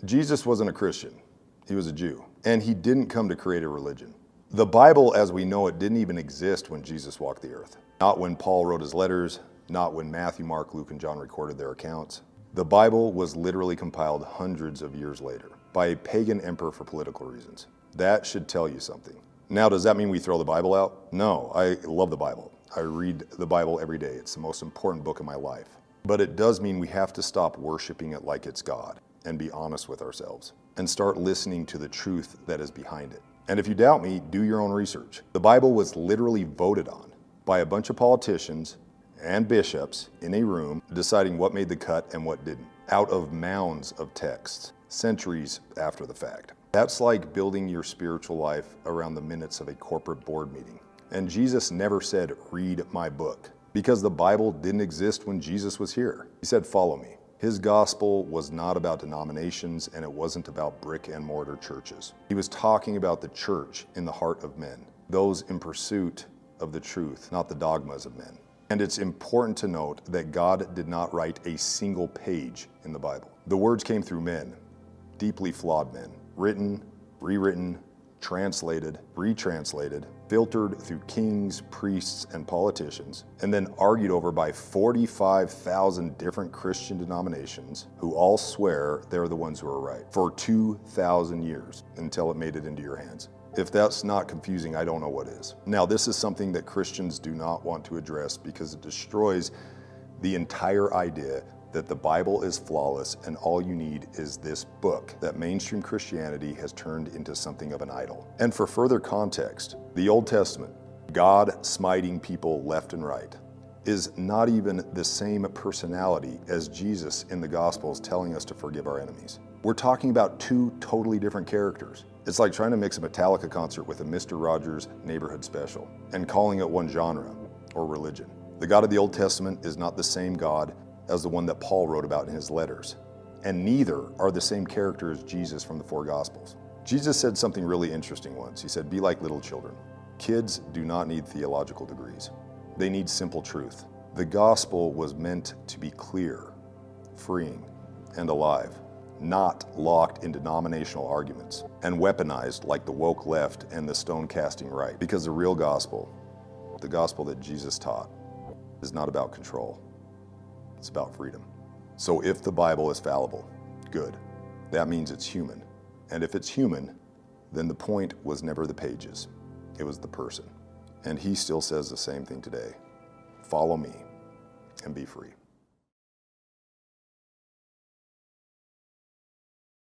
Jesus wasn't a Christian. He was a Jew. And he didn't come to create a religion. The Bible, as we know it, didn't even exist when Jesus walked the earth. Not when Paul wrote his letters, not when Matthew, Mark, Luke, and John recorded their accounts. The Bible was literally compiled hundreds of years later by a pagan emperor for political reasons. That should tell you something. Now, does that mean we throw the Bible out? No, I love the Bible. I read the Bible every day. It's the most important book in my life. But it does mean we have to stop worshiping it like it's God and be honest with ourselves and start listening to the truth that is behind it. And if you doubt me, do your own research. The Bible was literally voted on by a bunch of politicians and bishops in a room deciding what made the cut and what didn't, out of mounds of texts, centuries after the fact. That's like building your spiritual life around the minutes of a corporate board meeting. And Jesus never said, read my book, because the Bible didn't exist when Jesus was here. He said, follow me. His gospel was not about denominations, and it wasn't about brick and mortar churches. He was talking about the church in the heart of men, those in pursuit of the truth, not the dogmas of men. And it's important to note that God did not write a single page in the Bible. The words came through men, deeply flawed men, written, rewritten, translated, retranslated, filtered through kings, priests, and politicians, and then argued over by 45,000 different Christian denominations who all swear they're the ones who are right for 2,000 years until it made it into your hands. If that's not confusing, I don't know what is. Now, this is something that Christians do not want to address because it destroys the entire idea that the Bible is flawless and all you need is this book that mainstream Christianity has turned into something of an idol. And for further context, the Old Testament, God smiting people left and right, is not even the same personality as Jesus in the Gospels telling us to forgive our enemies. We're talking about two totally different characters. It's like trying to mix a Metallica concert with a Mr. Rogers Neighborhood Special and calling it one genre or religion. The God of the Old Testament is not the same God as the one that Paul wrote about in his letters, and neither are the same character as Jesus from the four Gospels. Jesus said something really interesting once. He said, be like little children. Kids do not need theological degrees. They need simple truth. The gospel was meant to be clear, freeing, and alive, not locked in denominational arguments and weaponized like the woke left and the stone-casting right. Because the real gospel, the gospel that Jesus taught, is not about control. It's about freedom. So if the Bible is fallible, good. That means it's human. And if it's human, then the point was never the pages. It was the person. And he still says the same thing today. Follow me and be free.